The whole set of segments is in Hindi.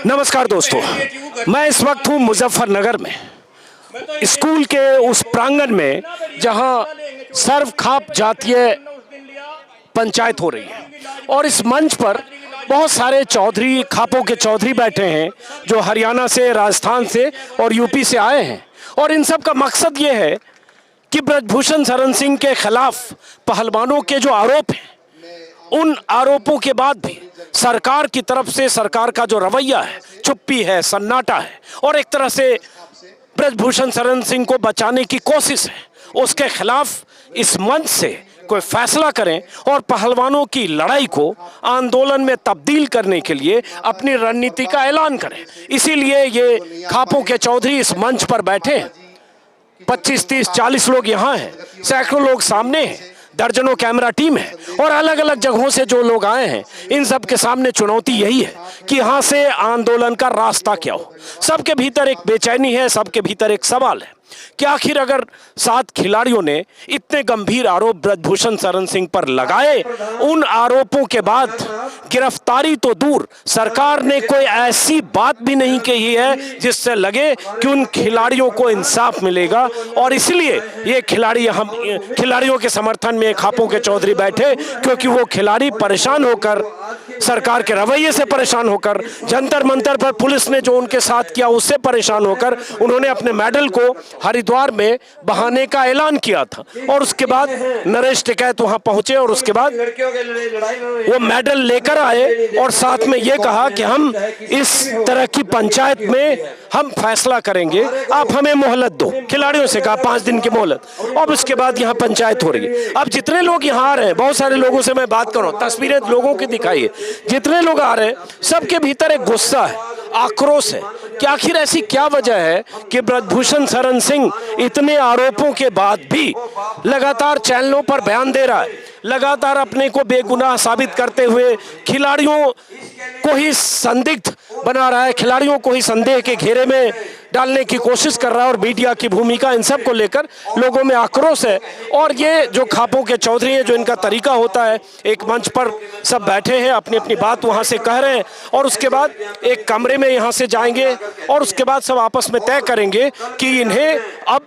नमस्कार दोस्तों, मैं इस वक्त हूँ मुजफ्फरनगर में, स्कूल के उस प्रांगण में जहाँ सर्वखाप जातीय पंचायत हो रही है और इस मंच पर बहुत सारे चौधरी, खापों के चौधरी बैठे हैं जो हरियाणा से, राजस्थान से और यूपी से आए हैं। और इन सब का मकसद ये है कि ब्रजभूषण शरण सिंह के खिलाफ पहलवानों के जो आरोप हैं, उन आरोपों के बाद भी सरकार की तरफ से सरकार का जो रवैया है, चुप्पी है, सन्नाटा है और एक तरह से ब्रजभूषण शरण सिंह को बचाने की कोशिश है, उसके खिलाफ इस मंच से कोई फैसला करें और पहलवानों की लड़ाई को आंदोलन में तब्दील करने के लिए अपनी रणनीति का ऐलान करें। इसीलिए ये खापों के चौधरी इस मंच पर बैठे हैं। 25, 30, 40 लोग यहाँ हैं, सैकड़ों लोग सामने हैं, दर्जनों कैमरा टीम है और अलग अलग जगहों से जो लोग आए हैं, इन सब के सामने चुनौती यही है कि यहाँ से आंदोलन का रास्ता क्या हो। सबके भीतर एक बेचैनी है, सबके भीतर एक सवाल है कि आखिर अगर 7 खिलाड़ियों ने इतने गंभीर आरोप ब्रजभूषण शरण सिंह पर लगाए, उन आरोपों के बाद गिरफ्तारी तो दूर, सरकार ने कोई ऐसी बात भी नहीं कही है जिससे लगे कि उन खिलाड़ियों को इंसाफ मिलेगा। और इसलिए ये खिलाड़ियों के समर्थन में खापों के चौधरी बैठे, क्योंकि वो खिलाड़ी परेशान होकर, सरकार के रवैये से परेशान होकर, जंतर मंतर पर पुलिस ने जो उनके साथ किया उससे परेशान होकर उन्होंने अपने मेडल को हरिद्वार में बहाने का ऐलान किया था। और उसके बाद नरेश टिकैत वहां पहुंचे और उसके बाद वो मेडल लेकर आए और साथ में ये कहा कि हम इस तरह की पंचायत में हम फैसला करेंगे, आप हमें मोहलत दो। खिलाड़ियों से कहा 5 दिन की मोहलत। और उसके बाद यहाँ पंचायत हो रही है। अब जितने लोग यहाँ आ रहे हैं, बहुत सारे लोगों से मैं बात कर रहा हूँ, तस्वीरें लोगों की दिखाइए, जितने लोग आ रहे हैं सबके भीतर एक गुस्सा है, आक्रोश है कि आखिर ऐसी क्या वजह है कि ब्रजभूषण शरण सिंह इतने आरोपों के बाद भी लगातार चैनलों पर बयान दे रहा है, लगातार अपने को बेगुनाह साबित करते हुए खिलाड़ियों को ही संदिग्ध बना रहा है, खिलाड़ियों को ही संदेह के घेरे में डालने की कोशिश कर रहा है। और मीडिया की भूमिका, इन सब को लेकर लोगों में आक्रोश है। और ये जो खापों के चौधरी हैं, जो इनका तरीका होता है, एक मंच पर सब बैठे हैं, अपनी अपनी बात वहाँ से कह रहे हैं और उसके बाद एक कमरे में यहाँ से जाएंगे और उसके बाद सब आपस में तय करेंगे कि इन्हें अब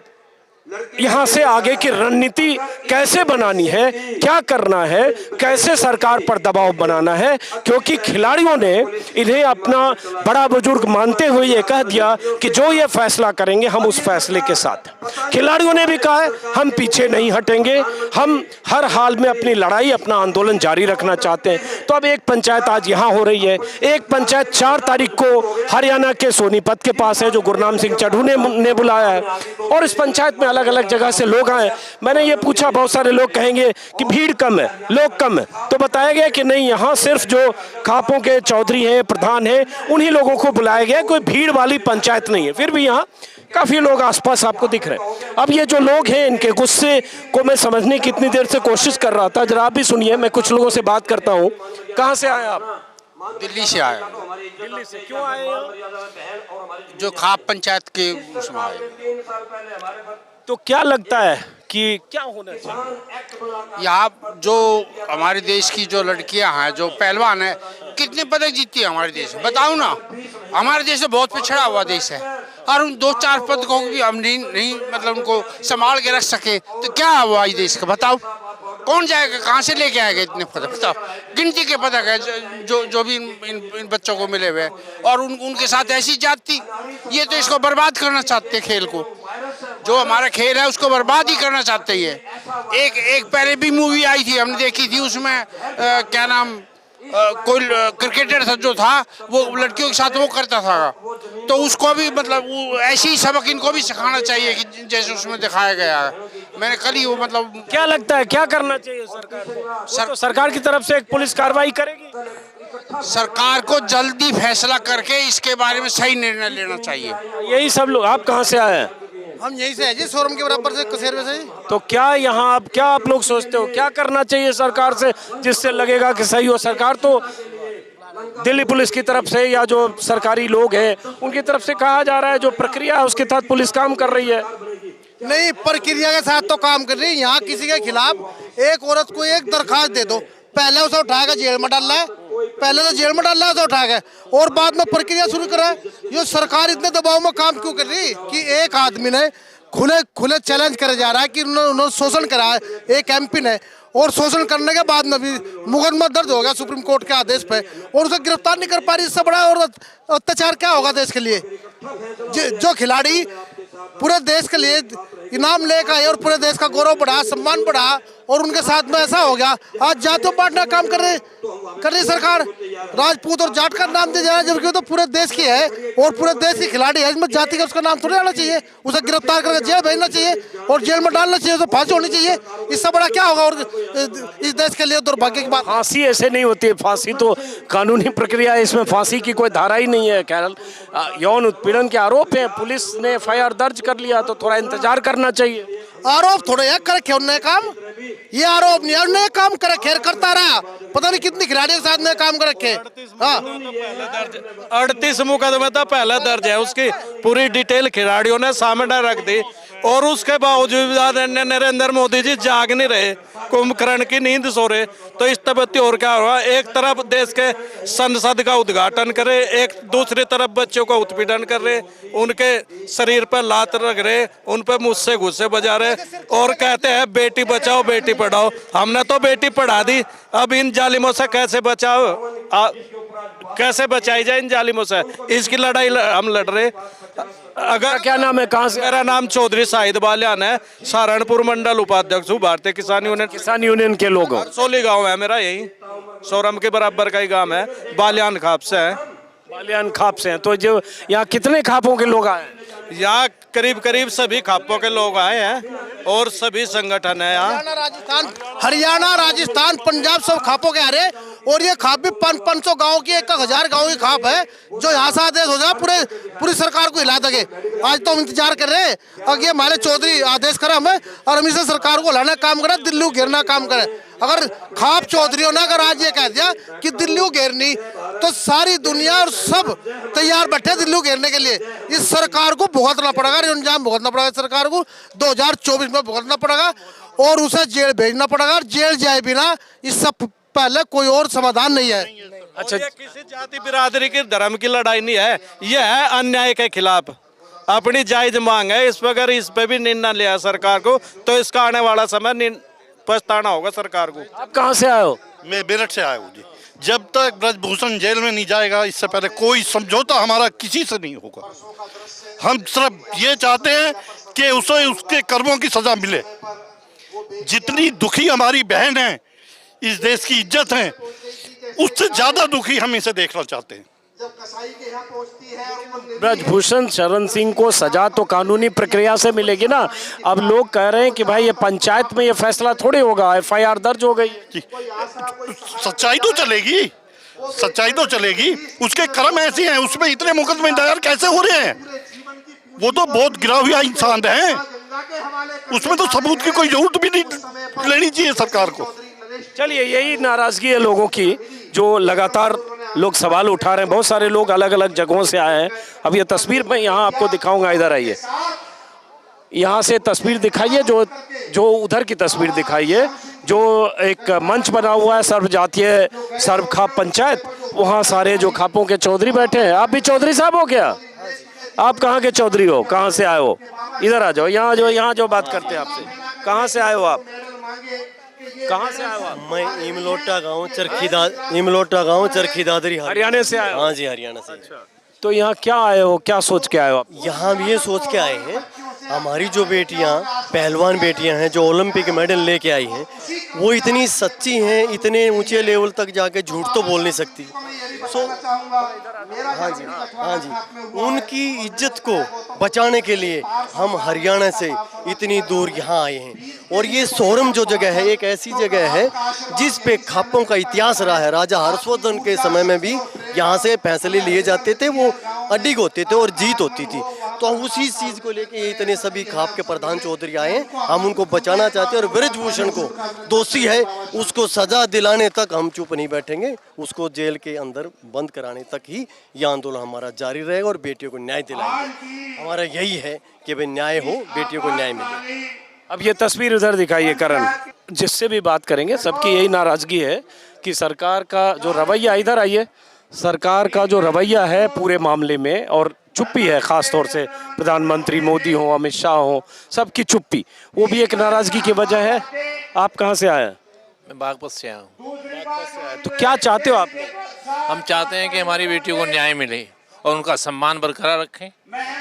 यहाँ से आगे की रणनीति कैसे बनानी है, क्या करना है, कैसे सरकार पर दबाव बनाना है। क्योंकि खिलाड़ियों ने इन्हें अपना बड़ा बुजुर्ग मानते हुए ये कह दिया कि जो ये फैसला करेंगे हम उस फैसले के साथ। खिलाड़ियों ने भी कहा है हम पीछे नहीं हटेंगे, हम हर हाल में अपनी लड़ाई, अपना आंदोलन जारी रखना चाहते हैं। तो अब एक पंचायत आज यहाँ हो रही है, एक पंचायत 4 तारीख को हरियाणा के सोनीपत के पास है, जो गुरनाम सिंह चढ़ू ने बुलाया है। और इस पंचायत में अलग अलग जगह से लोग आए। मैंने ये पूछा, बहुत सारे लोग कहेंगे कि भीड़ कम है, लोग कम है, तो बताया गया कि नहीं, यहाँ सिर्फ जो खापों के चौधरी हैं, प्रधान हैं, उन्हीं लोगों को बुलाया गया, कोई भीड़ वाली पंचायत नहीं है। फिर भी यहाँ काफी लोग आसपास आपको दिख रहे हैं। अब ये जो लोग हैं, इनके गुस्से को मैं समझने की इतनी देर से कोशिश कर रहा था, जरा आप भी सुनिए। मैं कुछ लोगों से बात करता हूँ। कहाँ से आए आप? दिल्ली से आए। दिल्ली से क्यों आए? जो खाप पंचायत के उसमें आए। तो क्या लगता है कि क्या होना चाहिए? यहाँ जो हमारे देश की जो लड़कियां हैं, जो पहलवान है, कितने पदक जीतती है हमारे देश में, बताओ ना। हमारे देश में बहुत पिछड़ा हुआ देश है और उन 2-4 पदकों को भी हम नहीं मतलब उनको संभाल के रख सके, तो क्या हुआ इस देश का, बताओ। कौन जाएगा, कहाँ से लेके आएगा इतने पदक, बताओ। गिनती के पदक है जो भी इन बच्चों को मिले हुए हैं। और उनके साथ ऐसी जाति, ये तो इसको बर्बाद करना चाहते हैं, खेल को, जो हमारा खेल है उसको बर्बाद ही करना चाहते हैं। एक पहले भी मूवी आई थी, हमने देखी थी, उसमें क्या नाम, कोई क्रिकेटर था जो था, वो लड़कियों के साथ वो करता था, तो उसको भी मतलब ऐसे ही सबक इनको भी सिखाना चाहिए कि जैसे उसमें दिखाया गया है। मैंने कल ही वो मतलब, क्या लगता है क्या करना चाहिए सरकार को? तो सरकार की तरफ से एक पुलिस कार्रवाई करेगी? सरकार को जल्दी फैसला करके इसके बारे में सही निर्णय लेना चाहिए। यही सब लोग। आप कहाँ से आए हैं? हम यहीं से है जी, शोरूम के बराबर से, कसेरवे से। तो क्या यहाँ क्या आप लोग सोचते हो, क्या करना चाहिए सरकार से जिससे लगेगा कि सही हो? सरकार तो दिल्ली पुलिस की तरफ से या जो सरकारी लोग हैं उनकी तरफ से कहा जा रहा है जो प्रक्रिया है उसके तहत पुलिस काम कर रही है। नहीं, प्रक्रिया के साथ तो काम कर रही है। यहाँ किसी के खिलाफ एक औरत को एक दरखास्त दे दो, पहले उसे उठाएगा जेल में डालना है, पहले तो जेल में डालना था उठा के और बाद में प्रक्रिया शुरू करा। ये सरकार इतने दबाव में काम क्यों कर रही कि एक आदमी ने खुले खुले चैलेंज करे जा रहा है कि उन्होंने शोषण करा है, एक एमपी ने, और शोषण करने के बाद में भी मुकदमा दर्ज हो गया सुप्रीम कोर्ट के आदेश पे और उसे गिरफ्तार नहीं कर पा रही। इससे बड़ा और अत्याचार क्या होगा देश के लिए? जो खिलाड़ी पूरे देश के लिए इनाम लेकर आए और पूरे देश का गौरव बढ़ा, सम्मान बढ़ा, और उनके साथ में ऐसा हो गया। आज जातियों बांटना काम कर रही सरकार, राजपूत और जाट का नाम दिया जा रहा है, जबकि तो पूरे देश की है और पूरे देश की खिलाड़ी है। इसमें जाति का उसका नाम थोड़ी आना चाहिए। उसे गिरफ्तार करके जेल भेजना चाहिए और जेल में डालना चाहिए, तो फांसी होनी चाहिए। इससे बड़ा क्या होगा और इस देश के लिए दुर्भाग्य की बात। फांसी ऐसे नहीं होती है, फांसी तो कानूनी प्रक्रिया है, इसमें फांसी की कोई धारा ही नहीं है। केरल यौन उत्पीड़न के आरोप है, पुलिस ने एफआईआर दर्ज कर लिया, तो थोड़ा इंतजार करना चाहिए। आरोप थोड़े है कर रखे उन्होंने काम, ये आरोप नहीं है, उन्होंने काम कर रखे, करता रहा। पता नहीं कितनी खिलाड़ियों के साथ में काम कर रखे। 38 मुकदमे था पहला दर्ज है, उसकी पूरी डिटेल खिलाड़ियों ने सामने रख दी और उसके बावजूद नरेंद्र मोदी जी जाग नहीं रहे, कुंभकर्ण की नींद सो रहे। तो इस तबत्ती और क्या हुआ, एक तरफ देश के संसद का उद्घाटन करे, एक दूसरी तरफ बच्चों को उत्पीड़न कर रहे, उनके शरीर पर लात रख रहे, उन पर मुझसे गुस्से बजा रहे और कहते हैं बेटी बचाओ बेटी पढ़ाओ। हमने तो बेटी पढ़ा दी, अब इन जालिमों से कैसे बचाओ, कैसे बचाई जाए इन जालिमों से? इसकी लड़ाई हम लड़ रहे। अगर क्या नाम है, कहाँ से? मेरा नाम चौधरी शाहिद बालियान है, सहारनपुर मंडल उपाध्यक्ष हूँ भारतीय किसान यूनियन के लोग हो। सोली गांव है मेरा, यही सोरम के बराबर का ही गांव है, बालियान खाप से है। बालियान खाप से हैं, तो जो यहाँ कितने खापों के लोग आए? यहाँ करीब करीब सभी खापों के लोग आए हैं और सभी संगठन है यहाँ। हरियाणा, राजस्थान, पंजाब सब खापों के आ रहे, और ये खाप भी 500 गाँव की, 1000 गाँव की खाप है जो यहाँ से आदेश हो जाए पूरी सरकार को हिला देंगे। आज तो हम इंतजार कर रहे हैं, अब ये हमारे चौधरी आदेश करा हमें और हम इसे सरकार को लाना काम करे, दिल्ली को घेरना काम करे। अगर खाप चौधरियों ने अगर आज ये कह दिया कि दिल्ली को घेरनी, तो सारी दुनिया और सब तैयार बैठे दिल्ली को घेरने के लिए। इस सरकार को भुगतना पड़ेगा, अंजाम भुगतना पड़ेगा सरकार को, 2024 में भुगतना पड़ेगा और उसे जेल भेजना पड़ेगा। जेल जाए बिना इससे पहले कोई और समाधान नहीं है। अच्छा, ये किसी जाति बिरादरी की धर्म की लड़ाई नहीं है, यह है अन्याय के खिलाफ अपनी जायज मांग है। इस पर अगर इस पे भी निर्णय लिया सरकार को, तो इसका आने वाला समय पछताना होगा सरकार को। आप कहाँ से आए हो? मैं मेरठ से आया हूँ जी। जब तक ब्रजभूषण जेल में नहीं जाएगा, इससे पहले कोई समझौता हमारा किसी से नहीं होगा। हम सिर्फ ये चाहते हैं कि उसे उसके कर्मों की सजा मिले। जितनी दुखी हमारी बहन है, इस देश की इज्जत है, उससे ज्यादा दुखी हम इसे देखना चाहते हैं। ब्रजभूषण शरण सिंह को सजा तो कानूनी प्रक्रिया से मिलेगी ना। अब लोग कह रहे हैं कि भाई ये पंचायत में ये फैसला थोड़ी होगा, एफआईआर दर्ज हो गई। सच्चाई तो चलेगी, सच्चाई तो चलेगी। उसके कर्म ऐसे हैं, उसमें इतने मुकदमे दायर कैसे हो रहे हैं? वो तो बहुत गिरा हुआ इंसान है, उसमें तो सबूत की कोई जरूरत भी नहीं लेनी चाहिए सरकार को। चलिए, यही नाराजगी है लोगों की, जो लगातार लोग सवाल उठा रहे हैं। बहुत सारे लोग अलग अलग जगहों से आए हैं। अब ये तस्वीर मैं यहाँ आपको दिखाऊंगा, इधर आइए, यहाँ से तस्वीर दिखाइए, जो उधर की तस्वीर दिखाइए, जो एक मंच बना हुआ है सर्व जातीय सर्व खाप पंचायत, वहाँ सारे जो खापों के चौधरी बैठे हैं। आप भी चौधरी साहब हो क्या? आप कहाँ के चौधरी हो, कहाँ से आए हो? इधर आ जाओ, यहाँ जो बात करते हैं आपसे। कहाँ से आए हो आप? कहाँ से आए हो आप? मैं इमलोटा गांव चरखी दादरी, हरियाणा से आए हो? हाँ जी, हरियाणा से। तो यहाँ क्या आए हो, क्या सोच के आए हो आप? यहाँ भी ये सोच के आए हैं, हमारी जो बेटियाँ पहलवान बेटियाँ हैं जो ओलंपिक मेडल लेके आई हैं, वो इतनी सच्ची हैं, इतने ऊंचे लेवल तक जाके झूठ तो बोल नहीं सकती। हाँ जी, उनकी इज्जत को बचाने के लिए हम हरियाणा से इतनी दूर यहाँ आए हैं। और ये सोरम जो जगह है, एक ऐसी जगह है जिस पे खापों का इतिहास रहा है। राजा हर्षवर्धन के समय में भी यहाँ से फैसले लिए जाते थे, वो अडिग होते थे और जीत होती थी। तो हम उसी चीज़ को लेके इतने सभी खाप के प्रधान चौधरी आए हैं, हम उनको बचाना चाहते हैं। और ब्रजभूषण को दोषी है, उसको सजा दिलाने तक हम चुप नहीं बैठेंगे, उसको जेल के अंदर बंद कराने तक ही यह आंदोलन हमारा जारी रहेगा और बेटियों को न्याय दिलाएंगे। हमारा यही है कि भाई न्याय हो, बेटियों को न्याय मिले। अब ये तस्वीर उधर दिखाइए करण। जिससे भी बात करेंगे सबकी यही नाराज़गी है कि सरकार का जो रवैया, इधर आइए, सरकार का जो रवैया है पूरे मामले में, और चुप्पी है, ख़ास तौर से प्रधानमंत्री मोदी हो, अमित शाह हो, सबकी चुप्पी, वो भी एक नाराज़गी की वजह है। आप कहाँ से आए हैं? मैं बागपत से आया हूँ। तो क्या चाहते हो आप? हम चाहते हैं कि हमारी बेटियों को न्याय मिले और उनका सम्मान बरकरार रखें।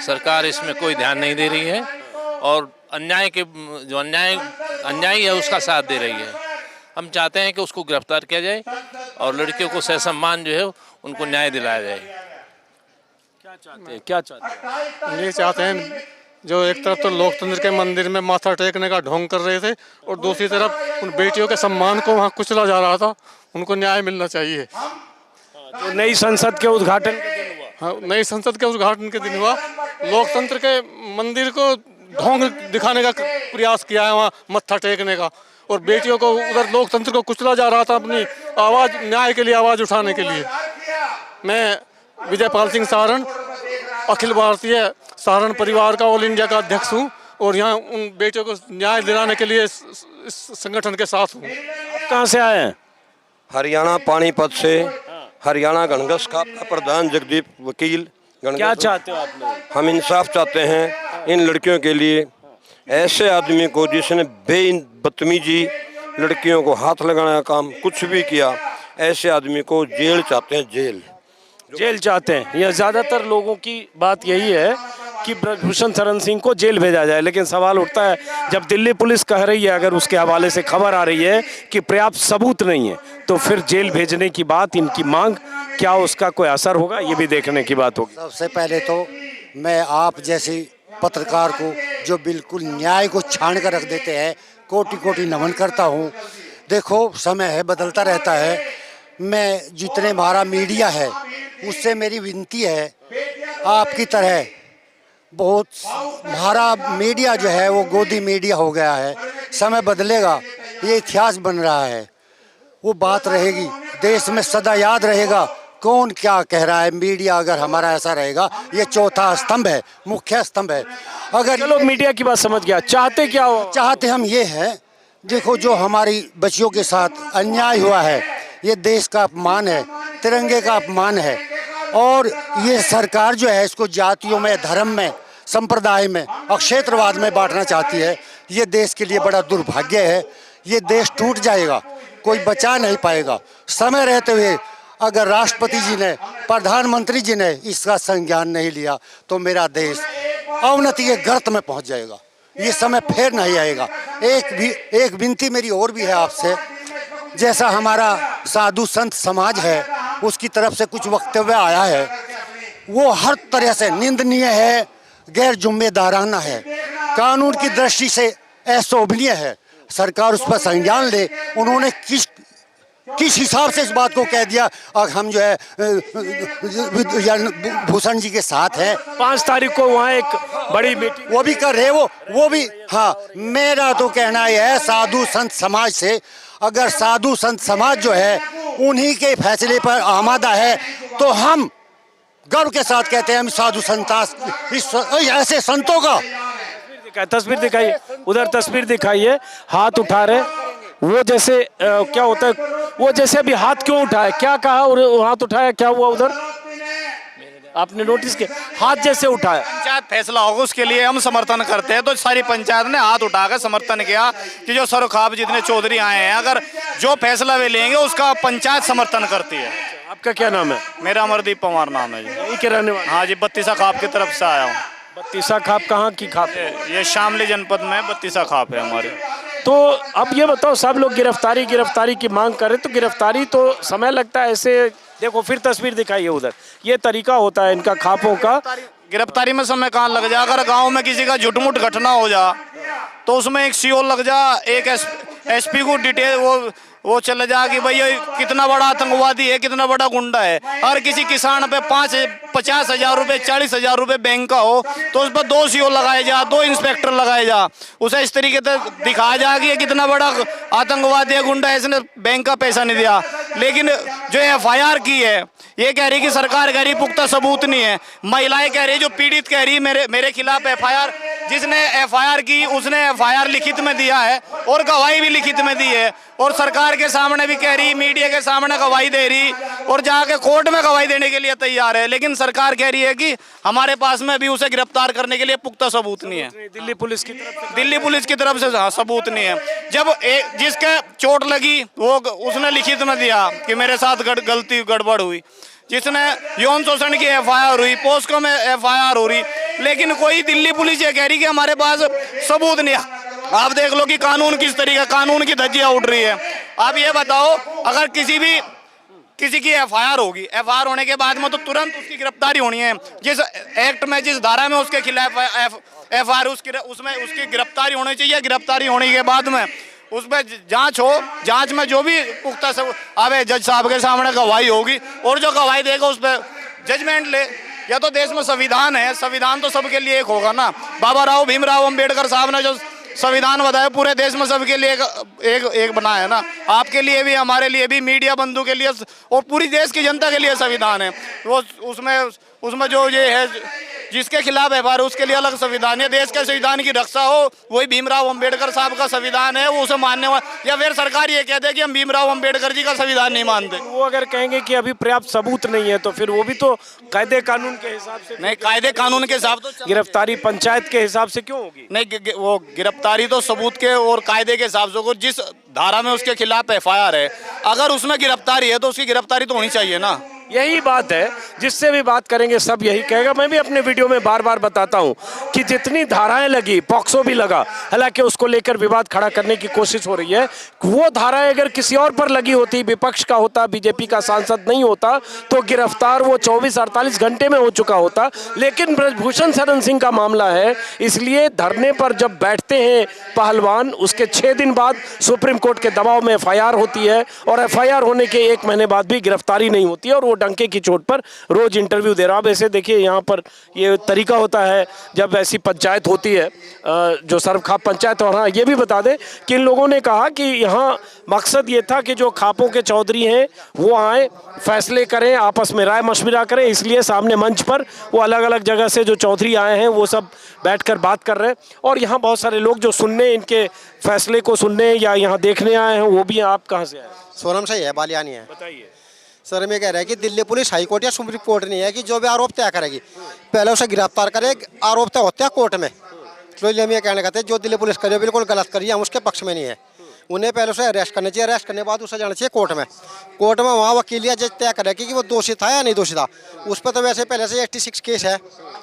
सरकार इसमें कोई ध्यान नहीं दे रही है और जो अन्याय है उसका साथ दे रही है। हम चाहते हैं कि उसको गिरफ्तार किया जाए और लड़कियों को सहसम्मान जो है उनको न्याय दिलाया जाए। क्या चाहते हैं? ये चाहते हैं, जो एक तरफ तो लोकतंत्र के मंदिर में माथा टेकने का ढोंग कर रहे थे और दूसरी तरफ उन बेटियों के सम्मान को वहाँ कुचला जा रहा था, उनको न्याय मिलना चाहिए। तो नई संसद के उद्घाटन के दिन हुआ। हाँ, नई संसद के उद्घाटन के दिन हुआ। लोकतंत्र के मंदिर को ढोंग दिखाने का प्रयास किया है, वहाँ मत्था टेकने का, और बेटियों को उधर लोकतंत्र को कुचला जा रहा था अपनी आवाज़, न्याय के लिए आवाज़ उठाने के लिए। मैं विजयपाल सिंह सारण, अखिल भारतीय सारण परिवार का ऑल इंडिया का अध्यक्ष हूँ और यहाँ उन बेटियों को न्याय दिलाने के लिए इस संगठन के साथ हूँ। कहाँ से आए हैं? हरियाणा पानीपत से, हरियाणा गणगस का प्रधान जगदीप वकील गणगस। क्या चाहते हो आप लोग? हम इंसाफ चाहते हैं इन लड़कियों के लिए। ऐसे आदमी को जिसने बदतमीजी, लड़कियों को हाथ लगाने का काम कुछ भी किया, ऐसे आदमी को जेल चाहते हैं, जेल चाहते हैं। यह ज़्यादातर लोगों की बात यही है कि ब्रजभूषण शरण सिंह को जेल भेजा जाए, लेकिन सवाल उठता है जब दिल्ली पुलिस कह रही है, अगर उसके हवाले से खबर आ रही है कि पर्याप्त सबूत नहीं है, तो फिर जेल भेजने की बात, इनकी मांग, क्या उसका कोई असर होगा, ये भी देखने की बात होगी। सबसे पहले तो मैं आप जैसे पत्रकार को जो बिल्कुल न्याय को छान कर रख देते हैं, कोटि कोटि नमन करता हूँ। देखो, समय है, बदलता रहता है। मैं जितने हमारा मीडिया है उससे मेरी विनती है, आपकी तरह बहुत हमारा मीडिया जो है वो गोदी मीडिया हो गया है। समय बदलेगा, ये इतिहास बन रहा है, वो बात रहेगी, देश में सदा याद रहेगा कौन क्या कह रहा है। मीडिया अगर हमारा ऐसा रहेगा, ये चौथा स्तंभ है, मुख्य स्तंभ है। अगर चलो मीडिया की बात समझ गया, चाहते क्या हो? चाहते हम ये हैं, देखो जो हमारी बच्चियों के साथ अन्याय हुआ है, ये देश का अपमान है, तिरंगे का अपमान है, और ये सरकार जो है इसको जातियों में, धर्म में, संप्रदाय में और क्षेत्रवाद में बांटना चाहती है। ये देश के लिए बड़ा दुर्भाग्य है। ये देश टूट जाएगा, कोई बचा नहीं पाएगा। समय रहते हुए अगर राष्ट्रपति जी ने, प्रधानमंत्री जी ने इसका संज्ञान नहीं लिया तो मेरा देश अवनति के गर्त में पहुंच जाएगा। ये समय फिर नहीं आएगा। एक विनती मेरी और भी है आपसे, जैसा हमारा साधु संत समाज है उसकी तरफ से कुछ वक्तव्य आया है, वो हर तरह से निंदनीय है, गैर जिम्मेदाराना है, कानून की दृष्टि से अशोभनीय है। सरकार उस पर संज्ञान ले। उन्होंने किस हिसाब से इस बात को कह दिया, और हम जो है भूषण जी के साथ हैं। 5 तारीख को वहाँ एक बड़ी मीटिंग वो भी कर रहे, वो भी। हाँ, मेरा तो कहना यह है साधु संत समाज से, अगर साधु संत समाज जो है उन्हीं के फैसले पर आमादा है तो हम गर्व के साथ कहते हैं हम साधु संतास ऐसे संतों का। तस्वीर दिखाइए, उधर तस्वीर दिखाइए, हाथ उठा रहे वो जैसे क्या होता है, वो जैसे अभी हाथ क्यों उठाया, क्या कहा और हाथ उठाया, क्या हुआ उधर आपने नोटिस किया? हाथ जैसे उठाया। पंचायत फैसला होगा उसके लिए हम समर्थन करते हैं, तो सारी पंचायत ने हाथ उठाकर समर्थन किया कि जो सरोखाब जितने चौधरी आए हैं, अगर जो फैसला वे लेंगे उसका पंचायत समर्थन करती है। आपका क्या नाम है? मेरा अमरदीप पवार नाम है जी। यही के रहने वाले? हाँ जी, बत्तीसा खाप की तरफ से आया हूँ। बत्तीसा खाप कहाँ की खाप? ये शामली जनपद में बत्तीसा खाप है हमारी। तो अब ये बताओ, सब लोग गिरफ्तारी की मांग करें, तो गिरफ्तारी तो समय लगता है। ऐसे देखो, फिर तस्वीर दिखाइए उधर, ये तरीका होता है इनका खापों का। गिरफ्तारी में समय कहाँ लग जाए, अगर गांव में किसी का झुटमुट घटना हो जा तो उसमें एक सीओ लग जा, एक एसपी को डिटेल वो चले जा कि भाई ये कितना बड़ा आतंकवादी है, कितना बड़ा गुंडा है। हर किसी किसान पे 50,000 रुपये, 40,000 रुपये बैंक का हो तो उस पर 2 सीओ लगाए जा, 2 इंस्पेक्टर लगाए जा, उसे इस तरीके से दिखाया जा कि ये कितना बड़ा आतंकवादी है, गुंडा है, इसने बैंक का पैसा नहीं दिया। लेकिन जो एफआईआर की है ये कह रही कि सरकार कह रही पुख्ता सबूत नहीं है। महिलाएं कह रही, जो पीड़ित कह रही मेरे खिलाफ एफआईआर, जिसने एफआईआर की उसने एफआईआर लिखित में दिया है और गवाही भी लिखित में दी है, और सरकार के सामने भी कह रही, मीडिया के सामने गवाही दे रही, और जाके कोर्ट में गवाही देने के लिए तैयार है। लेकिन सरकार कह रही है कि हमारे पास में अभी उसे गिरफ्तार करने के लिए पुख्ता सबूत नहीं है। दिल्ली पुलिस की तरफ से हाँ, सबूत नहीं है। जब जिसके चोट लगी वो उसने लिखित में दिया कि मेरे साथ गलती गड़बड़ हुई, जिसने यौन शोषण की एफआईआर हुई, पोस्को में एफआईआर हो रही, लेकिन कोई दिल्ली पुलिस ये कह रही कि हमारे पास सबूत नहीं है। आप देख लो कि कानून किस तरीके, कानून की धज्जियां उड़ रही है। आप ये बताओ, अगर किसी की एफआईआर होगी, एफआईआर होने के बाद में तो तुरंत उसकी गिरफ्तारी होनी है। जिस एक्ट में, जिस धारा में उसके खिलाफ एफआईआर, उसमें उसकी गिरफ्तारी होनी चाहिए। गिरफ्तारी होने के बाद में उस पर जांच हो, जांच में जो भी पुख्ता सब आवे, जज साहब के सामने गवाही होगी, और जो गवाही देगा उस पर जजमेंट ले। या तो देश में संविधान है, संविधान तो सबके लिए एक होगा ना। बाबा भीमराव अम्बेडकर साहब ने जो संविधान बताया पूरे देश में सबके लिए एक बनाया है ना। आपके लिए भी, हमारे लिए भी, मीडिया बंधु के लिए और पूरी देश की जनता के लिए संविधान है। वो उसमें जो ये है, जिसके खिलाफ एफआईआर उसके लिए अलग संविधान है। देश के संविधान की रक्षा हो, वही भीमराव अंबेडकर साहब का संविधान है, वो उसे मानने वाला। या फिर सरकार ये कहते हैं कि हम भीमराव अंबेडकर जी का संविधान नहीं मानते। वो अगर कहेंगे कि अभी पर्याप्त सबूत नहीं है तो फिर वो भी तो कायदे कानून के हिसाब से नहीं, कायदे कानून के हिसाब से गिरफ्तारी पंचायत के हिसाब से क्यों होगी? नहीं, वो गिरफ्तारी तो सबूत के और कायदे के हिसाब से, जिस धारा में उसके खिलाफ एफआईआर है, अगर उसमें गिरफ्तारी है तो उसकी गिरफ्तारी तो होनी चाहिए ना। यही बात है, जिससे भी बात करेंगे सब यही कहेगा। मैं भी अपने वीडियो में बार बार बताता हूं कि जितनी धाराएं लगी, पॉक्सो भी लगा, हालांकि उसको लेकर विवाद खड़ा करने की कोशिश हो रही है। वो धाराएं अगर किसी और पर लगी होती, विपक्ष का होता, बीजेपी का सांसद नहीं होता, तो गिरफ्तार वो 24-48 घंटे में हो चुका होता। लेकिन ब्रजभूषण शरण सिंह का मामला है, इसलिए धरने पर जब बैठते हैं पहलवान, उसके 6 दिन बाद सुप्रीम कोर्ट के दबाव में एफआईआर होती है, और एफआईआर होने के 1 महीने बाद भी गिरफ्तारी नहीं होती है, और वो डंके की चोट पर रोज इंटरव्यू दे रहा। अब ऐसे देखिए, यहाँ पर ये तरीका होता है जब ऐसी पंचायत होती है, जो सर्वखाप पंचायत। और हाँ, ये भी बता दें कि इन लोगों ने कहा कि यहाँ मकसद ये था कि जो खापों के चौधरी हैं वो आए, फैसले करें, आपस में राय मशविरा करें। इसलिए सामने मंच पर वो अलग अलग जगह से जो चौधरी आए हैं वो सब बैठकर बात कर रहे हैं, और यहाँ बहुत सारे लोग जो सुनने, इनके फैसले को सुनने या यहाँ देखने आए हैं वो भी हैं। आप कहाँ से आए? सोनम से ही है, बालियानी है। बताइए सर, मैं कह रहा है कि दिल्ली पुलिस हाई कोर्ट या सुप्रीम कोर्ट नहीं है कि जो भी आरोप तय करेगी पहले उसे गिरफ्तार करे। आरोप तय होते हैं कोर्ट में, तो इसलिए हम ये कहना चाहते हैं जो दिल्ली पुलिस करे बिल्कुल गलत करिए, हम उसके पक्ष में नहीं है। उन्हें पहले उसे अरेस्ट करना चाहिए, अरेस्ट करने के बाद उसे जाना चाहिए कोर्ट में। कोर्ट में वहाँ वकील या जज तय करेगी कि वो दोषी था या नहीं दोषी था। उस पर तो वैसे पहले से 86 केस है,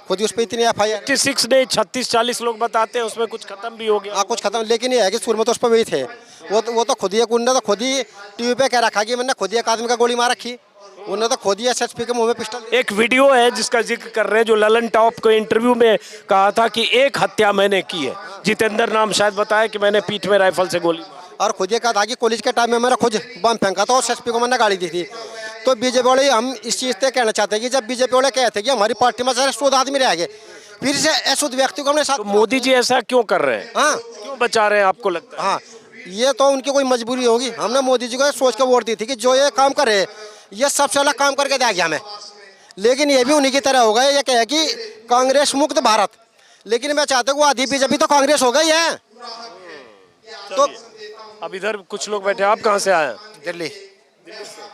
खुद ही उस पर इतनी एफआईआर 86 नहीं 36-40 लोग बताते हैं, उसमें कुछ खत्म भी हो गया। हाँ, कुछ खत्म, लेकिन ये है कि शुरू में तो उस पर वही थे। वो तो खुद ही एक, उनने तो खुद ही टीवी पे कह रखा कि मैंने खुद ही एक आदमी का गोली मार रखी। उन्होंने तो खुद ही एसएसपी के मुंह में पिस्टल। एक वीडियो है जिसका जिक्र कर रहे हैं, जो ललन टॉप को इंटरव्यू में कहा था कि एक हत्या मैंने की है। जितेंद्र नाम शायद बताया कि मैंने पीठ में राइफल से गोली, और खुद ये कहा था कि कॉलेज के टाइम में मैंने खुद बम फेंका था और एसएसपी को मैंने गाड़ी दी थी। तो बीजेपी वाले हम इस चीज़ से कहना चाहते हैं कि जब बीजेपी वाले कहते हैं कि हमारी पार्टी में सारे शुद्ध आदमी रह गए, फिर से अशुद्ध व्यक्ति को हमने साथ। तो मोदी जी ऐसा क्यों कर रहे हैं? हाँ, क्यों बचा रहे हैं आपको लगता है? हाँ, ये तो उनकी कोई मजबूरी होगी। हमने मोदी जी को सोच के वोट दी थी कि जो ये काम करे, ये सबसे अलग काम करके दे गया हमें। लेकिन ये भी उन्हीं की तरह होगा, ये कहे कि कांग्रेस मुक्त भारत। लेकिन मैं चाहता हूँ आधी बीजेपी तो कांग्रेस हो गई है। तो अब इधर कुछ लोग बैठे, आप कहाँ से आए हैं? दिल्ली।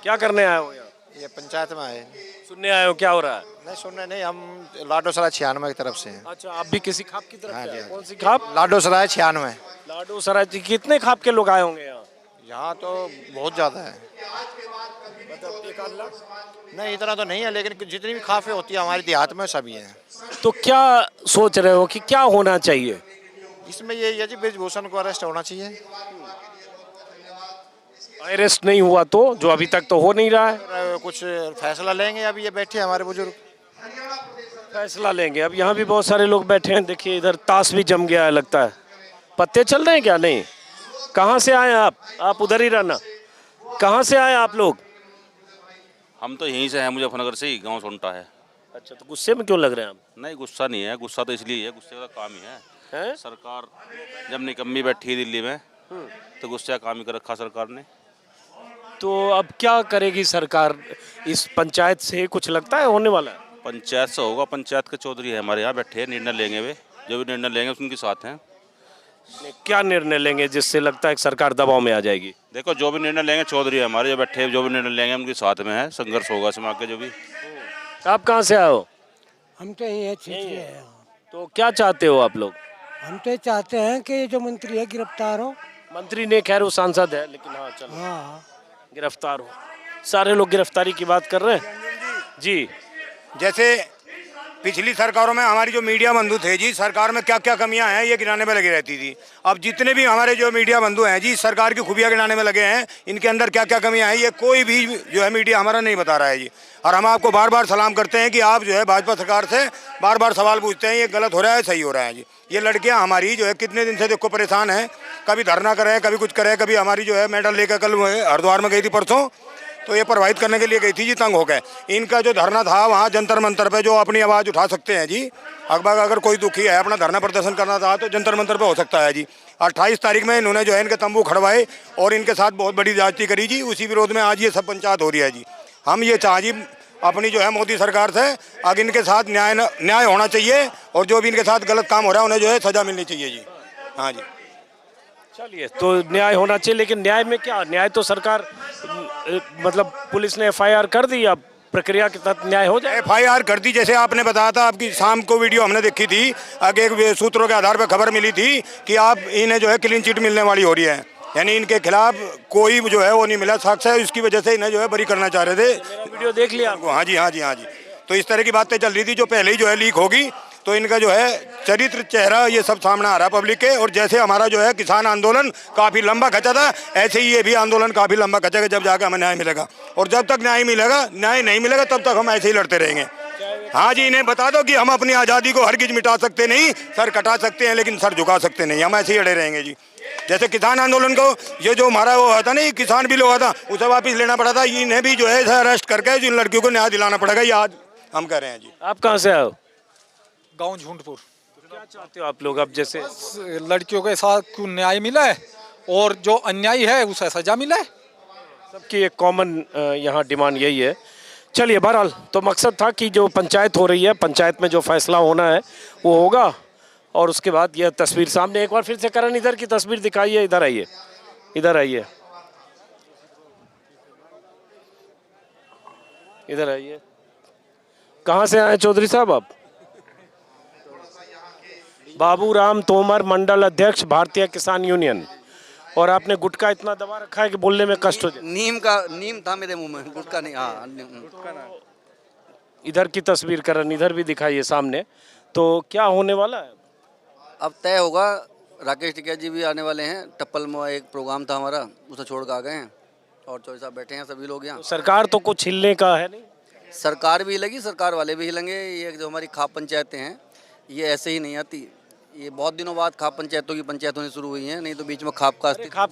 क्या करने आए हो यहाँ? ये पंचायत में आए, सुनने आए हो क्या हो रहा है? नहीं सुनने नहीं, हम लाडोसराय 96 की तरफ से हैं। अच्छा, आप भी किसी खाप की तरफ हाँ से जी, आए? हाँ। कौन सी खाप? लाडोसराय 96। लाडोसराय। कितने खाप के लोग आए होंगे यहाँ? यहाँ तो बहुत ज़्यादा है, नहीं इतना तो नहीं है, लेकिन जितनी भी खाफे होती है हमारे देहात में सभी हैं। तो क्या सोच रहे हो कि क्या होना चाहिए इसमें? ये है जी ब्रजभूषण को अरेस्ट होना चाहिए। अरेस्ट नहीं हुआ तो, जो अभी तक तो हो नहीं रहा है, कुछ फैसला लेंगे। अभी ये बैठे हमारे बुजुर्ग, फैसला लेंगे। अब यहाँ भी बहुत सारे लोग बैठे हैं, देखिए इधर ताश भी जम गया है लगता है। पत्ते चल रहे हैं क्या? नहीं। कहाँ से आए आप उधर ही रहना। कहाँ से आए आप लोग? हम तो यहीं से हैं, मुजफ्फरनगर से ही, गांव सोनटा है। अच्छा, तो गुस्से में क्यों लग रहे हैं आप? नहीं, गुस्सा नहीं है, गुस्सा तो इसलिए है, गुस्से का काम ही है? सरकार जब निकम्मी बैठी है दिल्ली में तो गुस्से का काम ही कर रखा सरकार ने। तो अब क्या करेगी सरकार इस पंचायत से, कुछ लगता है होने वाला है? पंचायत से होगा। पंचायत के चौधरी है हमारे यहाँ बैठे हैं, निर्णय लेंगे वे, जो भी निर्णय लेंगे उनके साथ हैं। क्या निर्णय लेंगे जिससे लगता है कि सरकार दबाव में आ जाएगी? देखो जो भी निर्णय लेंगे चौधरी है हमारे जो बैठे हैं, जो भी निर्णय लेंगे उनके साथ में है, संघर्ष होगा समाज के जो भी। आप कहाँ से आए हो? हम तो यही क्षेत्रीय है। तो क्या चाहते हो आप लोग? हम तो चाहते हैं कि जो मंत्री है गिरफ्तार हो। मंत्री ने, खैर वो सांसद है, लेकिन हाँ चलो हाँ, गिरफ्तार हो। सारे लोग गिरफ्तारी की बात कर रहे हैं जी। जैसे पिछली सरकारों में हमारी जो मीडिया बंधु थे जी, सरकार में क्या क्या कमियां हैं ये गिनाने में लगी रहती थी। अब जितने भी हमारे जो मीडिया बंधु हैं जी, सरकार की खूबियां गिनाने में लगे हैं, इनके अंदर क्या क्या कमियां हैं ये कोई भी जो है मीडिया हमारा नहीं बता रहा है जी। और हम आपको बार बार सलाम करते हैं कि आप जो है भाजपा सरकार से बार बार सवाल पूछते हैं, ये गलत हो रहा है सही हो रहा है जी। ये लड़कियाँ हमारी जो है कितने दिन से देखो परेशान हैं, कभी धरना करें, कभी कुछ करें, कभी हमारी जो है मेडल लेकर कल हरिद्वार में गई थी परसों, तो ये प्रभावित करने के लिए गई थी जी, तंग हो गए। इनका जो धरना था वहाँ जंतर मंतर पे जो अपनी आवाज़ उठा सकते हैं जी, अगर कोई दुखी है अपना धरना प्रदर्शन करना था तो जंतर मंतर पे हो सकता है जी। 28 तारीख में इन्होंने जो है इनके तंबू खड़वाए और इनके साथ बहुत बड़ी ज्यादती करी जी। उसी विरोध में आज ये सब पंचायत हो रही है जी। हम ये चाह जी अपनी जो है मोदी सरकार से, अब इनके साथ न्याय होना चाहिए और जो भी इनके साथ गलत काम हो रहा है उन्हें जो है सजा मिलनी चाहिए जी। हाँ जी चलिए, तो न्याय होना चाहिए, लेकिन न्याय में क्या? न्याय तो सरकार मतलब पुलिस ने FIR कर दी, अब प्रक्रिया के तहत न्याय हो जाए। FIR कर दी, जैसे आपने बताया था, आपकी शाम को वीडियो हमने देखी थी, आगे सूत्रों के आधार पर खबर मिली थी कि आप इन्हें जो है क्लीन चिट मिलने वाली हो रही है, यानी इनके खिलाफ कोई जो है वो नहीं मिला साक्ष्य है, इसकी वजह से इन्हें जो है बरी करना चाह रहे थे। वीडियो देख लिया? हाँ जी हाँ जी हाँ जी। तो इस तरह की बातें चल रही थी, जो पहले ही जो है लीक होगी तो इनका जो है चरित्र चेहरा ये सब सामने आ रहा है पब्लिक के। और जैसे हमारा जो है किसान आंदोलन काफ़ी लंबा खचा था, ऐसे ही ये भी आंदोलन काफ़ी लंबा खचेगा, जब जाकर हमें न्याय मिलेगा। और जब तक न्याय नहीं मिलेगा तब तक हम ऐसे ही लड़ते रहेंगे। हाँ जी, इन्हें बता दो कि हम अपनी आज़ादी को हरगिज मिटा सकते नहीं, सर कटा सकते हैं लेकिन सर झुका सकते नहीं, हम ऐसे ही अड़े रहेंगे जी। जैसे किसान आंदोलन को ये जो हमारा वो था नहीं, किसान बिल हुआ था, उसे वापस लेना पड़ा था, इन्हें भी जो है अरेस्ट करके जिन लड़कियों को न्याय दिलाना पड़ेगा, ये आज हम कह रहे हैं जी। आप कहाँ से आए हो? गाँव झूंठपुर। क्या चाहते हो आप लोग? अब जैसे लड़कियों के साथ को न्याय मिला है और जो अन्यायी है उसे सजा मिला है। सबकी एक कॉमन यहाँ डिमांड यही है। चलिए, बहरहाल तो मकसद था कि जो पंचायत हो रही है, पंचायत में जो फैसला होना है वो होगा। और उसके बाद यह तस्वीर सामने एक बार फिर से करण इधर की तस्वीर दिखाइए, इधर आइए, इधर आइए, इधर आइए। कहाँ से आए चौधरी साहब आप? बाबूराम तोमर, मंडल अध्यक्ष, भारतीय किसान यूनियन। और आपने गुटखा इतना दबा रखा है कि बोलने में कष्ट हो जाए। नीम था मेरे मुंह में, गुटखा नहीं। हाँ, इधर की तस्वीर करण इधर भी दिखाइए सामने। तो क्या होने वाला है अब तय होगा। राकेश टिकैत जी भी आने वाले हैं, टप्पल में एक प्रोग्राम था हमारा, उसे छोड़ कर आ गए हैं और चौधरी साहब बैठे हैं, सभी लोग यहाँ। सरकार तो कुछ हिलने का है नहीं। सरकार भी हिलेगी, सरकार वाले भी हिलेंगे। ये जो हमारी खाप पंचायतें हैं ये ऐसे ही नहीं आती, ये बहुत दिनों बाद खाप पंचायतों की पंचायत होनी शुरू हुई है, नहीं तो बीच में खाप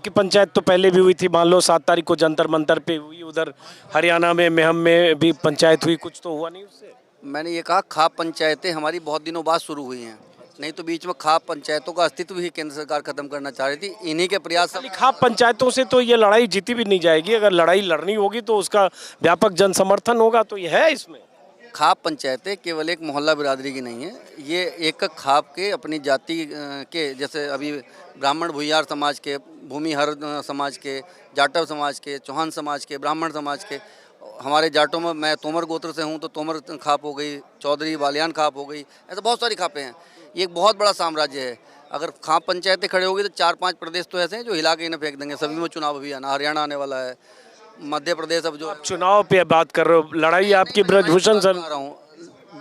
की पंचायत तो पहले भी हुई थी। मान लो 7 तारीख को जंतर मंतर पे हुई, उधर हरियाणा में मेहम में भी पंचायत हुई, कुछ तो हुआ नहीं उससे। मैंने ये कहा खाप पंचायतें हमारी बहुत दिनों बाद शुरू हुई हैं, नहीं तो बीच में खाप पंचायतों का अस्तित्व ही केंद्र सरकार खत्म करना चाह रही थी। इन्हीं के प्रयास। खाप पंचायतों से तो ये लड़ाई जीती भी नहीं जाएगी। अगर लड़ाई लड़नी होगी तो उसका व्यापक जन समर्थन होगा, तो ये है इसमें। खाप पंचायतें केवल एक मोहल्ला बिरादरी की नहीं है, ये एक खाप के अपनी जाति के, जैसे अभी ब्राह्मण भूयार समाज के, भूमिहर समाज के, जाटव समाज के, चौहान समाज के, ब्राह्मण समाज के। हमारे जाटों में मैं तोमर गोत्र से हूँ तो तोमर खाप हो गई, चौधरी बालियान खाप हो गई, ऐसे बहुत सारी खापें हैं। ये एक बहुत बड़ा साम्राज्य है। अगर खाप पंचायतें खड़े होगी तो 4-5 प्रदेश तो ऐसे हैं जो हिला के इन्हें फेंक देंगे। सभी में चुनाव अभियान, हरियाणा आने वाला है, मध्य प्रदेश। अब जो चुनाव पे बात कर रहे हो, लड़ाई आपकी ब्रजभूषण सर रहा हूँ,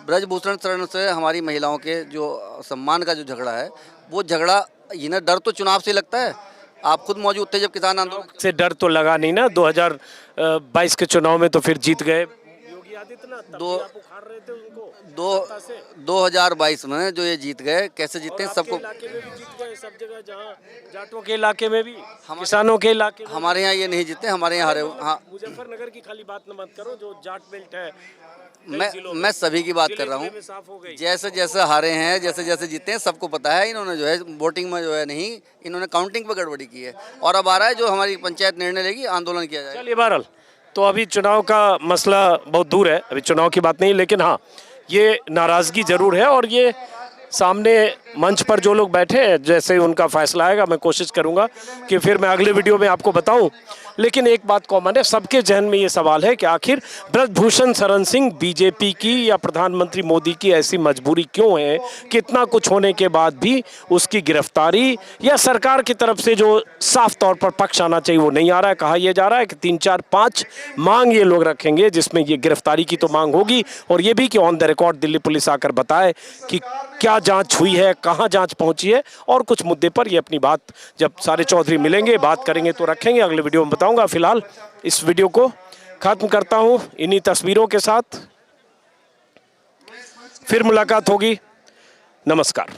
ब्रजभूषण शरण से हमारी महिलाओं के जो सम्मान का जो झगड़ा है, वो झगड़ा इन्हें डर तो चुनाव से लगता है। आप खुद मौजूद थे जब किसान आंदोलन से, डर तो लगा नहीं ना 2022 के चुनाव में, तो फिर जीत गए योगी आदित्यनाथ। 2022 में जो ये जीत गए, कैसे जीते सबको? सब जगह, जहाँ जाटों के इलाके में भी, किसानों के इलाके में। हमारे यहाँ ये नहीं जीते, हमारे यहाँ हारे। हाँ, मुजफ्फरनगर की खाली बात न मत करो, जो जाट बेल्ट है मैं सभी की बात कर रहा हूँ। जैसे जैसे हारे हैं, जैसे जैसे जीते हैं, सबको पता है इन्होंने जो है वोटिंग में जो है नहीं, इन्होंने काउंटिंग पे गड़बड़ी की है। और अब आ रहा है जो हमारी पंचायत निर्णय लेगी, आंदोलन किया जाएगा। चलिए बहरहाल, तो अभी चुनाव का मसला बहुत दूर है, अभी चुनाव की बात नहीं, लेकिन हाँ ये नाराज़गी ज़रूर है। और ये सामने मंच पर जो लोग बैठे हैं, जैसे उनका फैसला आएगा मैं कोशिश करूंगा कि फिर मैं अगले वीडियो में आपको बताऊं। लेकिन एक बात कॉमन है, सबके जहन में ये सवाल है कि आखिर ब्रजभूषण शरण सिंह बीजेपी की या प्रधानमंत्री मोदी की ऐसी मजबूरी क्यों है कि इतना कुछ होने के बाद भी उसकी गिरफ्तारी या सरकार की तरफ से जो साफ तौर पर पक्ष आना चाहिए वो नहीं आ रहा है। कहा यह जा रहा है कि 3, 4, 5 मांग ये लोग रखेंगे जिसमें ये गिरफ्तारी की तो मांग होगी, और ये भी कि on the record Delhi police आकर बताए कि क्या जांच हुई है, कहाँ जांच पहुंची है, और कुछ मुद्दे पर ये अपनी बात जब सारे चौधरी मिलेंगे बात करेंगे तो रखेंगे, अगले वीडियो में बताऊंगा। फिलहाल इस वीडियो को खत्म करता हूं इन्हीं तस्वीरों के साथ, फिर मुलाकात होगी। नमस्कार।